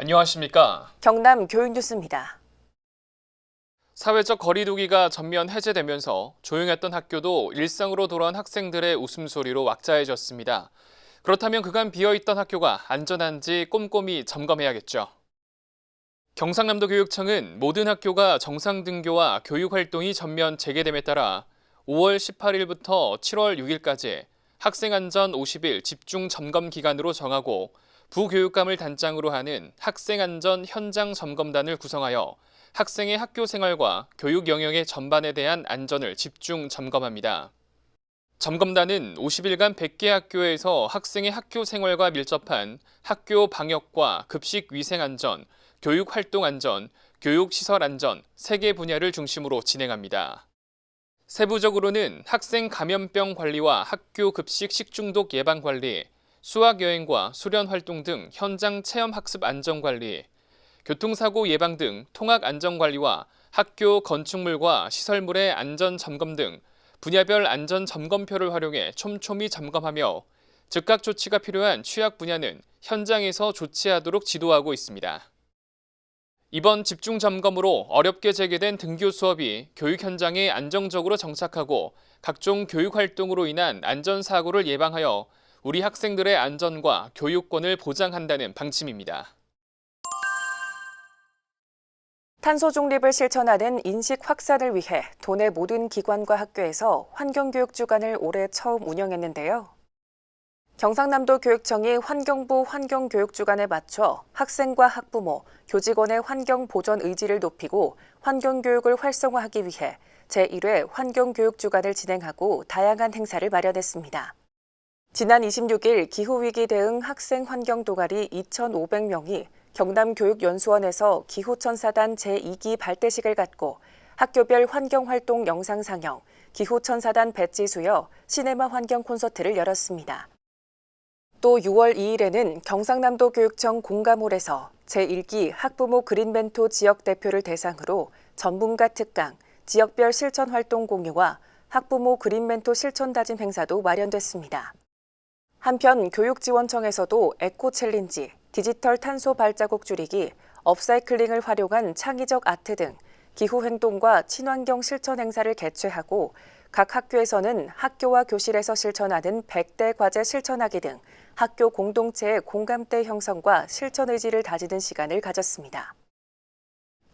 안녕하십니까. 경남 교육뉴스입니다. 사회적 거리두기가 전면 해제되면서 조용했던 학교도 일상으로 돌아온 학생들의 웃음소리로 왁자해졌습니다. 그렇다면 그간 비어있던 학교가 안전한지 꼼꼼히 점검해야겠죠. 경상남도 교육청은 모든 학교가 정상 등교와 교육 활동이 전면 재개됨에 따라 5월 18일부터 7월 6일까지 학생안전 50일 집중 점검 기간으로 정하고 부교육감을 단장으로 하는 학생안전 현장 점검단을 구성하여 학생의 학교 생활과 교육 영역의 전반에 대한 안전을 집중 점검합니다. 점검단은 50일간 100개 학교에서 학생의 학교 생활과 밀접한 학교 방역과 급식 위생 안전, 교육 활동 안전, 교육 시설 안전 3개 분야를 중심으로 진행합니다. 세부적으로는 학생 감염병 관리와 학교 급식 식중독 예방 관리, 수학 여행과 수련 활동 등 현장 체험 학습 안전 관리, 교통사고 예방 등 통학 안전 관리와 학교 건축물과 시설물의 안전 점검 등 분야별 안전 점검표를 활용해 촘촘히 점검하며 즉각 조치가 필요한 취약 분야는 현장에서 조치하도록 지도하고 있습니다. 이번 집중 점검으로 어렵게 재개된 등교 수업이 교육 현장에 안정적으로 정착하고 각종 교육 활동으로 인한 안전사고를 예방하여 우리 학생들의 안전과 교육권을 보장한다는 방침입니다. 탄소 중립을 실천하는 인식 확산을 위해 도내 모든 기관과 학교에서 환경교육 주간을 올해 처음 운영했는데요. 경상남도 교육청이 환경부 환경교육 주간에 맞춰 학생과 학부모, 교직원의 환경 보전 의지를 높이고 환경교육을 활성화하기 위해 제1회 환경교육 주간을 진행하고 다양한 행사를 마련했습니다. 지난 26일 기후위기 대응 학생 환경 동아리 2,500명이 경남교육연수원에서 기후천사단 제2기 발대식을 갖고 학교별 환경활동 영상 상영, 기후천사단 배지 수여, 시네마 환경 콘서트를 열었습니다. 또 6월 2일에는 경상남도 교육청 공감홀에서 제1기 학부모 그린멘토 지역 대표를 대상으로 전문가 특강, 지역별 실천활동 공유와 학부모 그린멘토 실천다짐 행사도 마련됐습니다. 한편 교육지원청에서도 에코챌린지, 디지털 탄소 발자국 줄이기, 업사이클링을 활용한 창의적 아트 등 기후행동과 친환경 실천 행사를 개최하고 각 학교에서는 학교와 교실에서 실천하는 100대 과제 실천하기 등 학교 공동체의 공감대 형성과 실천 의지를 다지는 시간을 가졌습니다.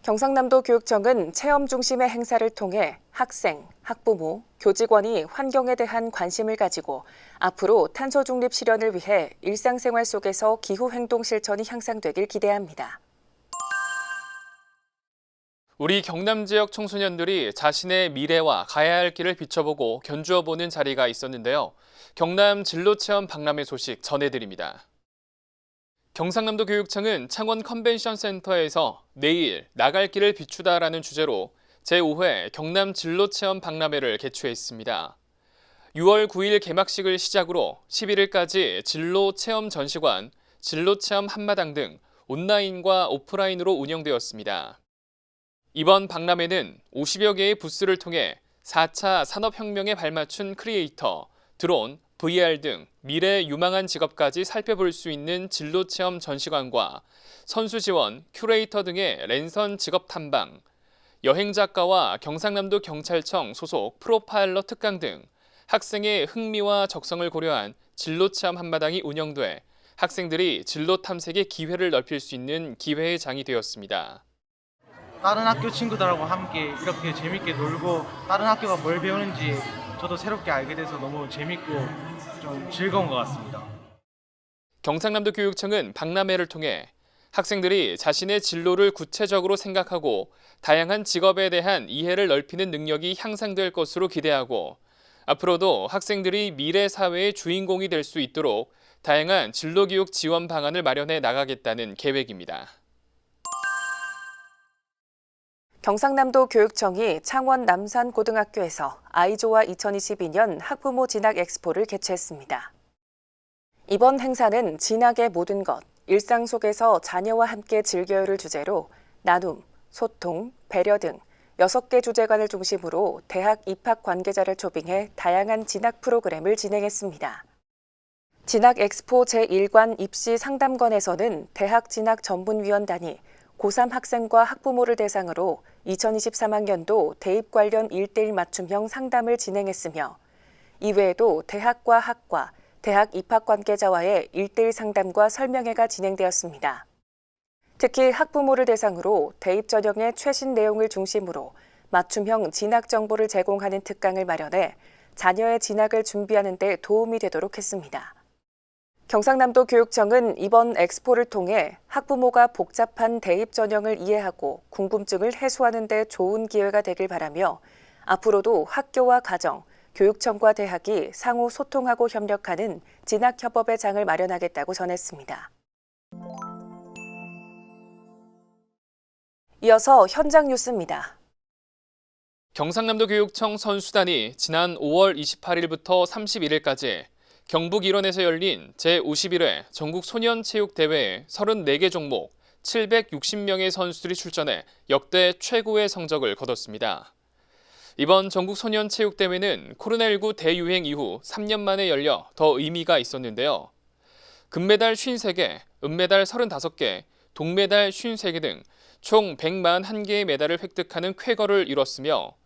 경상남도 교육청은 체험 중심의 행사를 통해 학생, 학부모, 교직원이 환경에 대한 관심을 가지고 앞으로 탄소 중립 실현을 위해 일상생활 속에서 기후행동 실천이 향상되길 기대합니다. 우리 경남 지역 청소년들이 자신의 미래와 가야 할 길을 비춰보고 견주어보는 자리가 있었는데요. 경남 진로체험 박람회 소식 전해드립니다. 경상남도 교육청은 창원 컨벤션 센터에서 내일 나갈 길을 비추다라는 주제로 제5회 경남 진로체험 박람회를 개최했습니다. 6월 9일 개막식을 시작으로 11일까지 진로체험 전시관, 진로체험 한마당 등 온라인과 오프라인으로 운영되었습니다. 이번 박람회는 50여 개의 부스를 통해 4차 산업혁명에 발맞춘 크리에이터, 드론, VR 등 미래 유망한 직업까지 살펴볼 수 있는 진로체험 전시관과 선수 지원, 큐레이터 등의 랜선 직업 탐방, 여행작가와 경상남도 경찰청 소속 프로파일러 특강 등 학생의 흥미와 적성을 고려한 진로체험 한마당이 운영돼 학생들이 진로 탐색의 기회를 넓힐 수 있는 기회의 장이 되었습니다. 다른 학교 친구들하고 함께 이렇게 재밌게 놀고 다른 학교가 뭘 배우는지 저도 새롭게 알게 돼서 너무 재밌고 좀 즐거운 것 같습니다. 경상남도 교육청은 박람회를 통해 학생들이 자신의 진로를 구체적으로 생각하고 다양한 직업에 대한 이해를 넓히는 능력이 향상될 것으로 기대하고 앞으로도 학생들이 미래 사회의 주인공이 될 수 있도록 다양한 진로교육 지원 방안을 마련해 나가겠다는 계획입니다. 경상남도 교육청이 창원 남산고등학교에서 아이조아 2022년 학부모 진학 엑스포를 개최했습니다. 이번 행사는 진학의 모든 것, 일상 속에서 자녀와 함께 즐겨요를 주제로 나눔, 소통, 배려 등 6개 주제관을 중심으로 대학 입학 관계자를 초빙해 다양한 진학 프로그램을 진행했습니다. 진학 엑스포 제1관 입시 상담관에서는 대학진학전문위원단이 고3 학생과 학부모를 대상으로 2023학년도 대입 관련 1:1 맞춤형 상담을 진행했으며 이외에도 대학과 학과, 대학 입학 관계자와의 1:1 상담과 설명회가 진행되었습니다. 특히 학부모를 대상으로 대입 전형의 최신 내용을 중심으로 맞춤형 진학 정보를 제공하는 특강을 마련해 자녀의 진학을 준비하는 데 도움이 되도록 했습니다. 경상남도 교육청은 이번 엑스포를 통해 학부모가 복잡한 대입 전형을 이해하고 궁금증을 해소하는 데 좋은 기회가 되길 바라며 앞으로도 학교와 가정, 교육청과 대학이 상호 소통하고 협력하는 진학협업의 장을 마련하겠다고 전했습니다. 이어서 현장 뉴스입니다. 경상남도 교육청 선수단이 지난 5월 28일부터 31일까지 경북 일원에서 열린 제51회 전국 소년체육대회에 34개 종목 760명의 선수들이 출전해 역대 최고의 성적을 거뒀습니다. 이번 전국 소년체육대회는 코로나19 대유행 이후 3년 만에 열려 더 의미가 있었는데요. 금메달 53개, 은메달 35개, 동메달 53개 등 총 141개의 메달을 획득하는 쾌거를 이뤘으며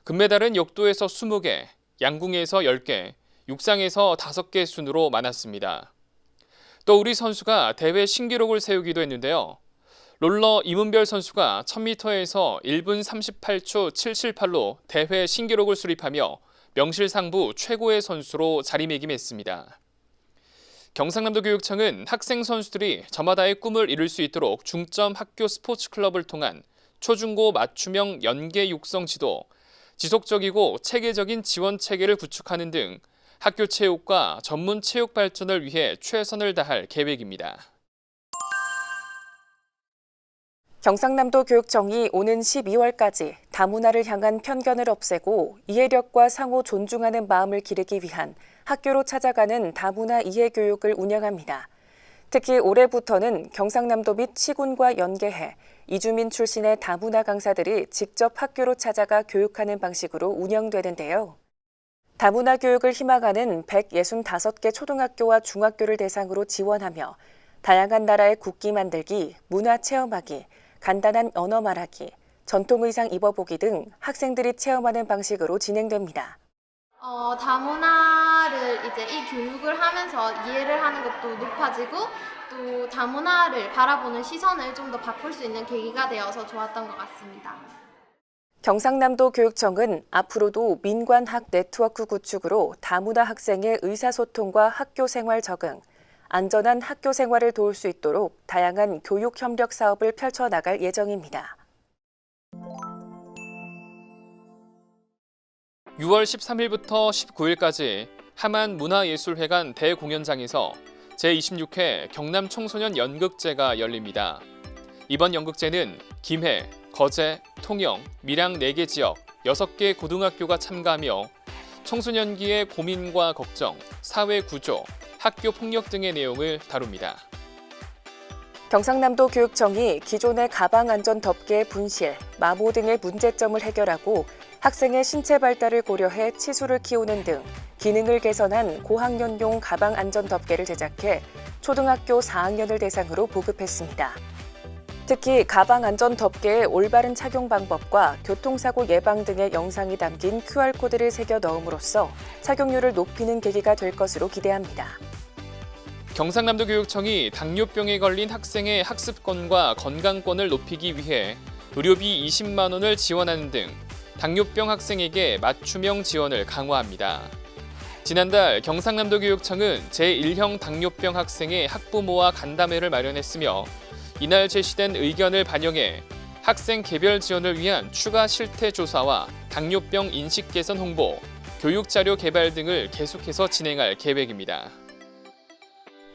금메달은 역도에서 20개, 양궁에서 10개, 육상에서 5개 순으로 많았습니다. 또 우리 선수가 대회 신기록을 세우기도 했는데요. 롤러 이문별 선수가 1000m에서 1분 38초 778로 대회 신기록을 수립하며 명실상부 최고의 선수로 자리매김했습니다. 경상남도 교육청은 학생 선수들이 저마다의 꿈을 이룰 수 있도록 중점 학교 스포츠 클럽을 통한 초중고 맞춤형 연계 육성 지도, 지속적이고 체계적인 지원 체계를 구축하는 등 학교 체육과 전문 체육 발전을 위해 최선을 다할 계획입니다. 경상남도 교육청이 오는 12월까지 다문화를 향한 편견을 없애고 이해력과 상호 존중하는 마음을 기르기 위한 학교로 찾아가는 다문화 이해 교육을 운영합니다. 특히 올해부터는 경상남도 및 시군과 연계해 이주민 출신의 다문화 강사들이 직접 학교로 찾아가 교육하는 방식으로 운영되는데요. 다문화 교육을 희망하는 165개 초등학교와 중학교를 대상으로 지원하며 다양한 나라의 국기 만들기, 문화 체험하기, 간단한 언어 말하기, 전통 의상 입어보기 등 학생들이 체험하는 방식으로 진행됩니다. 다문화를 이제 이 교육을 하면서 이해를 하는 것도 높아지고 또 다문화를 바라보는 시선을 좀 더 바꿀 수 있는 계기가 되어서 좋았던 것 같습니다. 경상남도 교육청은 앞으로도 민관학 네트워크 구축으로 다문화 학생의 의사소통과 학교 생활 적응, 안전한 학교 생활을 도울 수 있도록 다양한 교육 협력 사업을 펼쳐나갈 예정입니다. 6월 13일부터 19일까지 하만문화예술회관 대공연장에서 제26회 경남청소년 연극제가 열립니다. 이번 연극제는 김해, 거제, 통영, 밀양 4개 지역 6개 고등학교가 참가하며 청소년기의 고민과 걱정, 사회 구조, 학교 폭력 등의 내용을 다룹니다. 경상남도 교육청이 기존의 가방 안전 덮개의 분실, 마모 등의 문제점을 해결하고 학생의 신체 발달을 고려해 치수를 키우는 등 기능을 개선한 고학년용 가방 안전 덮개를 제작해 초등학교 4학년을 대상으로 보급했습니다. 특히 가방 안전 덮개의 올바른 착용 방법과 교통사고 예방 등의 영상이 담긴 QR코드를 새겨 넣음으로써 착용률을 높이는 계기가 될 것으로 기대합니다. 경상남도 교육청이 당뇨병에 걸린 학생의 학습권과 건강권을 높이기 위해 의료비 20만 원을 지원하는 등 당뇨병 학생에게 맞춤형 지원을 강화합니다. 지난달 경상남도 교육청은 제1형 당뇨병 학생의 학부모와 간담회를 마련했으며 이날 제시된 의견을 반영해 학생 개별 지원을 위한 추가 실태 조사와 당뇨병 인식 개선 홍보, 교육 자료 개발 등을 계속해서 진행할 계획입니다.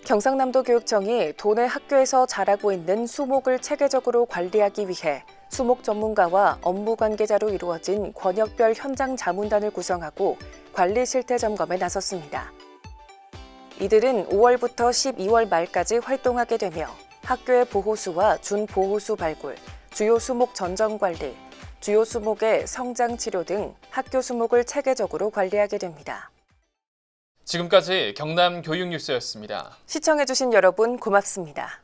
경상남도 교육청이 도내 학교에서 자라고 있는 수목을 체계적으로 관리하기 위해 수목 전문가와 업무 관계자로 이루어진 권역별 현장 자문단을 구성하고 관리 실태 점검에 나섰습니다. 이들은 5월부터 12월 말까지 활동하게 되며 학교의 보호수와 준보호수 발굴, 주요 수목 전정 관리, 주요 수목의 성장 치료 등 학교 수목을 체계적으로 관리하게 됩니다. 지금까지 경남 교육뉴스였습니다. 시청해주신 여러분 고맙습니다.